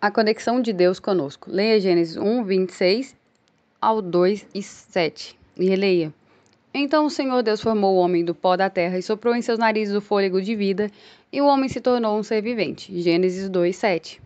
A conexão de Deus conosco. Leia Gênesis 1, 26 ao 2 e 7. E releia. Então o Senhor Deus formou o homem do pó da terra e soprou em seus narizes o fôlego de vida, e o homem se tornou um ser vivente. Gênesis 2, 7.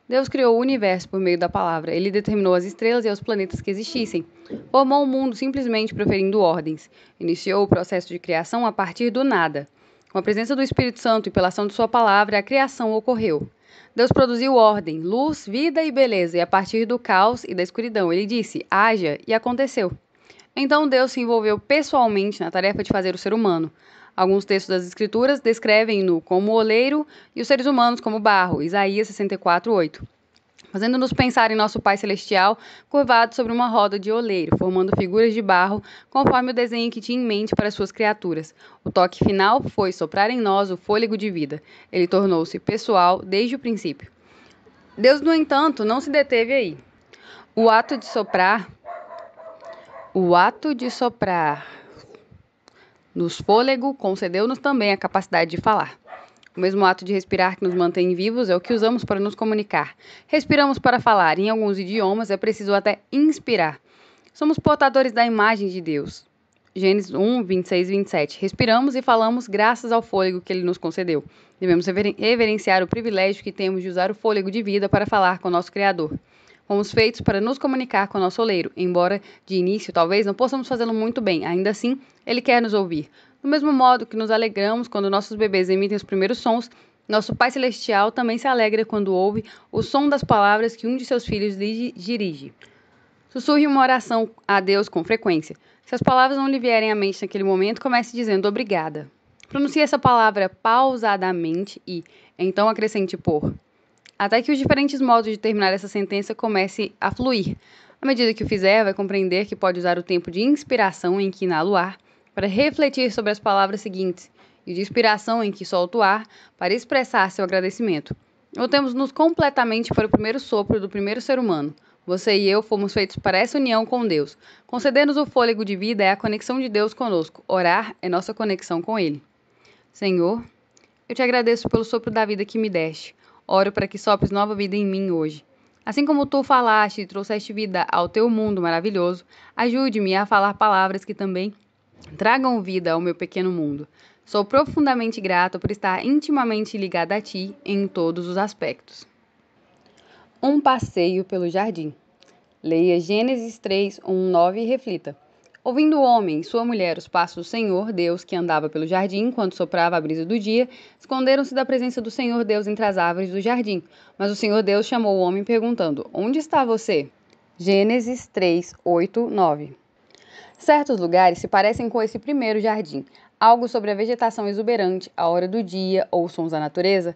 Deus criou o universo por meio da palavra. Ele determinou as estrelas e os planetas que existissem. Formou o mundo simplesmente proferindo ordens. Iniciou o processo de criação a partir do nada. Com a presença do Espírito Santo e pela ação de sua palavra, a criação ocorreu. Deus produziu ordem, luz, vida e beleza, e a partir do caos e da escuridão, ele disse, haja, e aconteceu. Então Deus se envolveu pessoalmente na tarefa de fazer o ser humano. Alguns textos das Escrituras descrevem-no como oleiro e os seres humanos como barro, Isaías 64, 8. Fazendo-nos pensar em nosso Pai Celestial, curvado sobre uma roda de oleiro, formando figuras de barro, conforme o desenho que tinha em mente para suas criaturas. O toque final foi soprar em nós o fôlego de vida. Ele tornou-se pessoal desde o princípio. Deus, no entanto, não se deteve aí. O ato de soprar nos fôlego concedeu-nos também a capacidade de falar. O mesmo ato de respirar que nos mantém vivos é o que usamos para nos comunicar. Respiramos para falar. Em alguns idiomas é preciso até inspirar. Somos portadores da imagem de Deus. Gênesis 1, 26 e 27. Respiramos e falamos graças ao fôlego que Ele nos concedeu. Devemos reverenciar o privilégio que temos de usar o fôlego de vida para falar com o nosso Criador. Fomos feitos para nos comunicar com o nosso oleiro, embora, de início, talvez não possamos fazê-lo muito bem. Ainda assim, Ele quer nos ouvir. Do mesmo modo que nos alegramos quando nossos bebês emitem os primeiros sons, nosso Pai Celestial também se alegra quando ouve o som das palavras que um de seus filhos lhe dirige. Sussurre uma oração a Deus com frequência. Se as palavras não lhe vierem à mente naquele momento, comece dizendo obrigada. Pronuncie essa palavra pausadamente e, então, acrescente por. Até que os diferentes modos de terminar essa sentença comecem a fluir. À medida que o fizer, vai compreender que pode usar o tempo de inspiração em que inala o ar para refletir sobre as palavras seguintes e de inspiração em que solta o ar para expressar seu agradecimento. Voltemos-nos completamente para o primeiro sopro do primeiro ser humano. Você e eu fomos feitos para essa união com Deus. Conceder-nos o fôlego de vida é a conexão de Deus conosco. Orar é nossa conexão com Ele. Senhor, eu te agradeço pelo sopro da vida que me deste. Oro para que sopres nova vida em mim hoje. Assim como tu falaste e trouxeste vida ao teu mundo maravilhoso, ajude-me a falar palavras que também tragam vida ao meu pequeno mundo. Sou profundamente grato por estar intimamente ligada a ti em todos os aspectos. Um passeio pelo jardim. Leia Gênesis 3, 1, 9 e reflita. Ouvindo o homem e sua mulher os passos do Senhor Deus que andava pelo jardim enquanto soprava a brisa do dia, esconderam-se da presença do Senhor Deus entre as árvores do jardim. Mas o Senhor Deus chamou o homem perguntando, onde está você? Gênesis 3, 8, 9. Certos lugares se parecem com esse primeiro jardim. Algo sobre a vegetação exuberante, a hora do dia ou sons da natureza.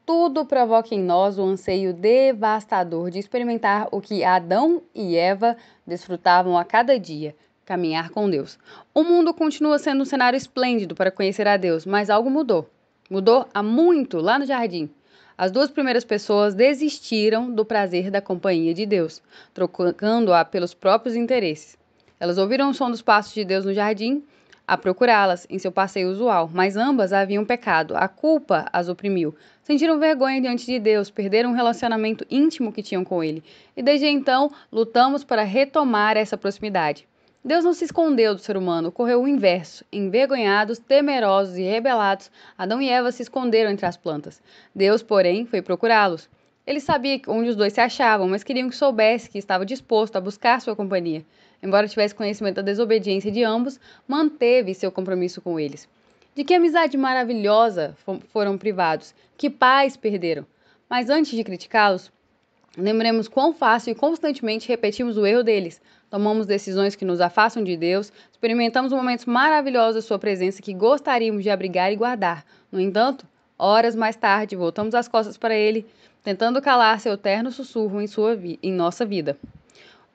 Tudo provoca em nós o anseio devastador de experimentar o que Adão e Eva desfrutavam a cada dia. Caminhar com Deus. O mundo continua sendo um cenário esplêndido para conhecer a Deus, mas algo mudou. Mudou há muito lá no jardim. As duas primeiras pessoas desistiram do prazer da companhia de Deus, trocando-a pelos próprios interesses. Elas ouviram o som dos passos de Deus no jardim, a procurá-las em seu passeio usual, mas ambas haviam pecado, a culpa as oprimiu. Sentiram vergonha diante de Deus, perderam um relacionamento íntimo que tinham com Ele. E desde então, lutamos para retomar essa proximidade. Deus não se escondeu do ser humano, ocorreu o inverso. Envergonhados, temerosos e rebelados, Adão e Eva se esconderam entre as plantas. Deus, porém, foi procurá-los. Ele sabia onde os dois se achavam, mas queriam que soubesse que estava disposto a buscar sua companhia. Embora tivesse conhecimento da desobediência de ambos, manteve seu compromisso com eles. De que amizade maravilhosa foram privados, que paz perderam. Mas antes de criticá-los, lembremos quão fácil e constantemente repetimos o erro deles. Tomamos decisões que nos afastam de Deus, experimentamos momentos maravilhosos da sua presença que gostaríamos de abrigar e guardar. No entanto, horas mais tarde, voltamos as costas para Ele, tentando calar seu terno sussurro em nossa vida.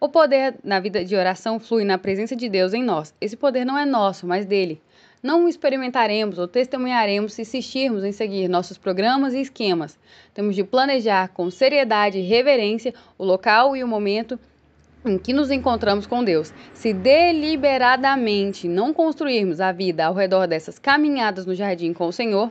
O poder na vida de oração flui na presença de Deus em nós. Esse poder não é nosso, mas dele. Não o experimentaremos ou testemunharemos se insistirmos em seguir nossos programas e esquemas. Temos de planejar com seriedade e reverência o local e o momento em que nos encontramos com Deus. Se deliberadamente não construirmos a vida ao redor dessas caminhadas no jardim com o Senhor,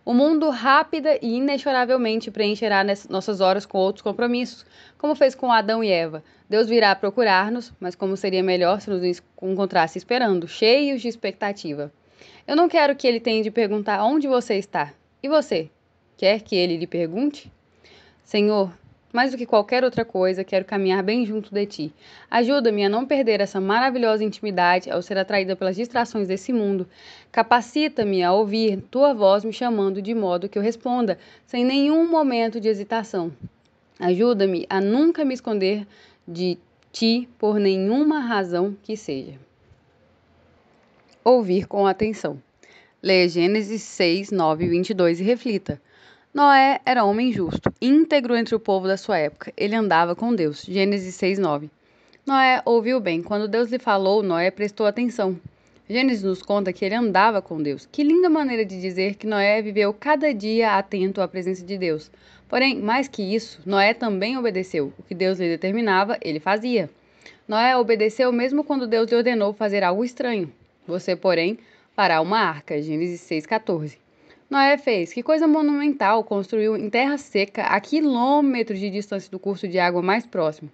O mundo rápida e inexoravelmente preencherá nossas horas com outros compromissos, como fez com Adão e Eva. Deus virá procurar-nos, mas como seria melhor se nos encontrasse esperando, cheios de expectativa. Eu não quero que ele tenha de perguntar onde você está. E você? Quer que ele lhe pergunte? Senhor, mais do que qualquer outra coisa, quero caminhar bem junto de ti. Ajuda-me a não perder essa maravilhosa intimidade ao ser atraída pelas distrações desse mundo. Capacita-me a ouvir tua voz me chamando de modo que eu responda, sem nenhum momento de hesitação. Ajuda-me a nunca me esconder de ti por nenhuma razão que seja. Ouvir com atenção. Leia Gênesis 6, 9 e 22 e reflita. Noé era homem justo, íntegro entre o povo da sua época. Ele andava com Deus. Gênesis 6, 9. Noé ouviu bem. Quando Deus lhe falou, Noé prestou atenção. Gênesis nos conta que ele andava com Deus. Que linda maneira de dizer que Noé viveu cada dia atento à presença de Deus. Porém, mais que isso, Noé também obedeceu. O que Deus lhe determinava, ele fazia. Noé obedeceu mesmo quando Deus lhe ordenou fazer algo estranho. Você, porém, fará uma arca. Gênesis 6,14. Noé fez. Que coisa monumental! Construiu em terra seca, a quilômetros de distância do curso de água mais próximo.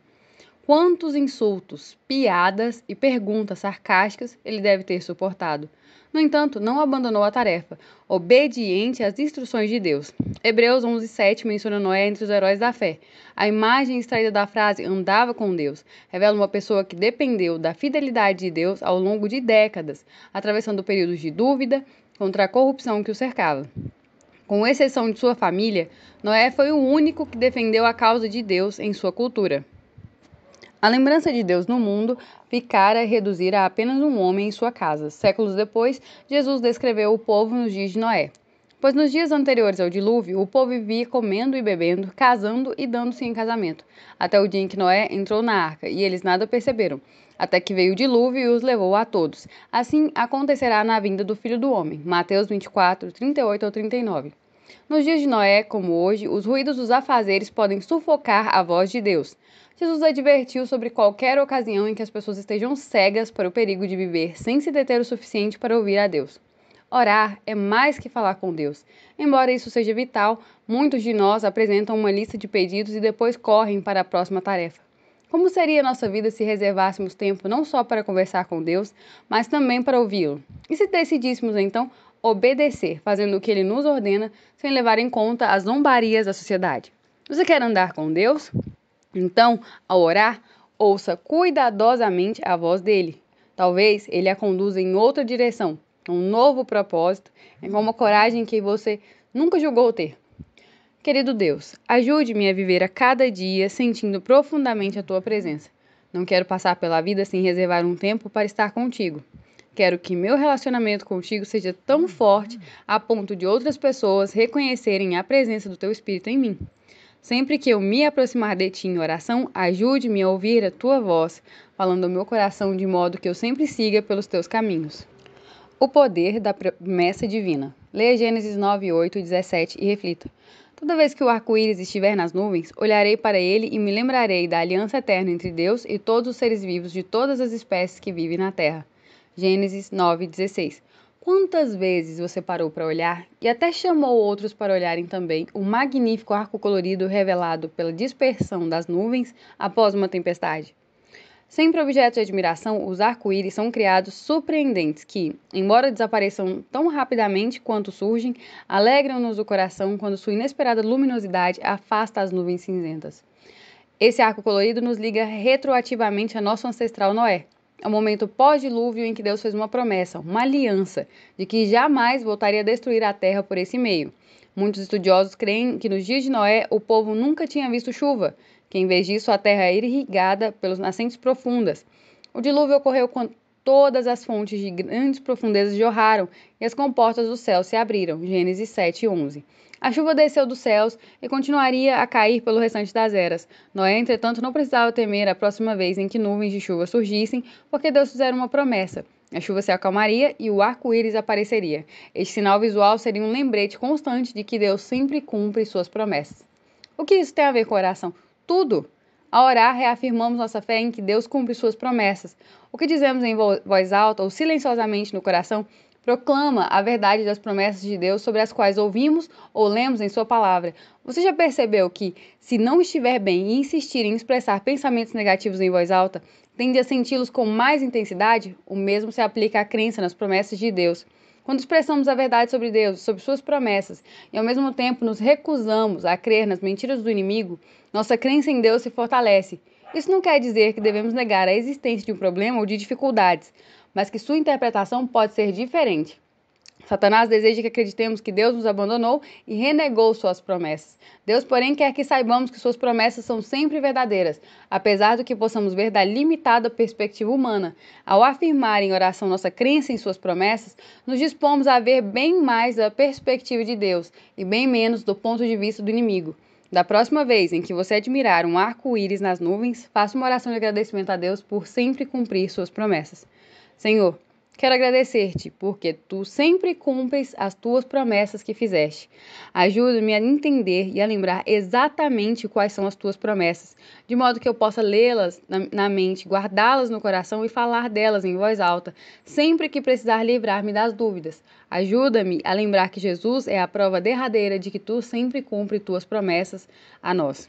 Quantos insultos, piadas e perguntas sarcásticas ele deve ter suportado. No entanto, não abandonou a tarefa, obediente às instruções de Deus. Hebreus 11:7 menciona Noé entre os heróis da fé. A imagem extraída da frase andava com Deus revela uma pessoa que dependeu da fidelidade de Deus ao longo de décadas, atravessando períodos de dúvida contra a corrupção que o cercava. Com exceção de sua família, Noé foi o único que defendeu a causa de Deus em sua cultura. A lembrança de Deus no mundo ficara reduzida a apenas um homem em sua casa. Séculos depois, Jesus descreveu o povo nos dias de Noé. Pois nos dias anteriores ao dilúvio, o povo vivia comendo e bebendo, casando e dando-se em casamento, até o dia em que Noé entrou na arca, e eles nada perceberam, até que veio o dilúvio e os levou a todos. Assim acontecerá na vinda do Filho do Homem. Mateus 24, 38 ao 39. Nos dias de Noé, como hoje, os ruídos dos afazeres podem sufocar a voz de Deus. Jesus advertiu sobre qualquer ocasião em que as pessoas estejam cegas para o perigo de viver sem se deter o suficiente para ouvir a Deus. Orar é mais que falar com Deus. Embora isso seja vital, muitos de nós apresentam uma lista de pedidos e depois correm para a próxima tarefa. Como seria a nossa vida se reservássemos tempo não só para conversar com Deus, mas também para ouvi-lo? E se decidíssemos, então, obedecer, fazendo o que Ele nos ordena, sem levar em conta as zombarias da sociedade? Você quer andar com Deus? Então, ao orar, ouça cuidadosamente a voz dele. Talvez ele a conduza em outra direção, um novo propósito, com uma coragem que você nunca julgou ter. Querido Deus, ajude-me a viver a cada dia sentindo profundamente a tua presença. Não quero passar pela vida sem reservar um tempo para estar contigo. Quero que meu relacionamento contigo seja tão forte a ponto de outras pessoas reconhecerem a presença do teu Espírito em mim. Sempre que eu me aproximar de ti em oração, ajude-me a ouvir a tua voz, falando ao meu coração de modo que eu sempre siga pelos teus caminhos. O poder da promessa divina. Leia Gênesis 9, 8 e 17 e reflita. Toda vez que o arco-íris estiver nas nuvens, olharei para ele e me lembrarei da aliança eterna entre Deus e todos os seres vivos de todas as espécies que vivem na terra. Gênesis 9, 16. Quantas vezes você parou para olhar e até chamou outros para olharem também o magnífico arco colorido revelado pela dispersão das nuvens após uma tempestade? Sempre objetos de admiração, os arco-íris são criados surpreendentes que, embora desapareçam tão rapidamente quanto surgem, alegram-nos o coração quando sua inesperada luminosidade afasta as nuvens cinzentas. Esse arco colorido nos liga retroativamente a nosso ancestral Noé. É o momento pós-dilúvio em que Deus fez uma promessa, uma aliança, de que jamais voltaria a destruir a terra por esse meio. Muitos estudiosos creem que nos dias de Noé o povo nunca tinha visto chuva, que em vez disso a terra era irrigada pelas nascentes profundas. O dilúvio ocorreu quando todas as fontes de grandes profundezas jorraram e as comportas do céu se abriram. Gênesis 7, 11. A chuva desceu dos céus e continuaria a cair pelo restante das eras. Noé, entretanto, não precisava temer a próxima vez em que nuvens de chuva surgissem, porque Deus fizera uma promessa. A chuva se acalmaria e o arco-íris apareceria. Este sinal visual seria um lembrete constante de que Deus sempre cumpre suas promessas. O que isso tem a ver com oração? Tudo! Ao orar, reafirmamos nossa fé em que Deus cumpre suas promessas. O que dizemos em voz alta ou silenciosamente no coração Proclama a verdade das promessas de Deus sobre as quais ouvimos ou lemos em sua palavra. Você já percebeu que, se não estiver bem e insistir em expressar pensamentos negativos em voz alta, tende a senti-los com mais intensidade? O mesmo se aplica à crença nas promessas de Deus. Quando expressamos a verdade sobre Deus, sobre suas promessas, e ao mesmo tempo nos recusamos a crer nas mentiras do inimigo, nossa crença em Deus se fortalece. Isso não quer dizer que devemos negar a existência de um problema ou de dificuldades, mas que sua interpretação pode ser diferente. Satanás deseja que acreditemos que Deus nos abandonou e renegou suas promessas. Deus, porém, quer que saibamos que suas promessas são sempre verdadeiras, apesar do que possamos ver da limitada perspectiva humana. Ao afirmar em oração nossa crença em suas promessas, nos dispomos a ver bem mais da perspectiva de Deus e bem menos do ponto de vista do inimigo. Da próxima vez em que você admirar um arco-íris nas nuvens, faça uma oração de agradecimento a Deus por sempre cumprir suas promessas. Senhor, quero agradecer-te, porque tu sempre cumpres as tuas promessas que fizeste. Ajuda-me a entender e a lembrar exatamente quais são as tuas promessas, de modo que eu possa lê-las na mente, guardá-las no coração e falar delas em voz alta, sempre que precisar livrar-me das dúvidas. Ajuda-me a lembrar que Jesus é a prova derradeira de que tu sempre cumpres tuas promessas a nós.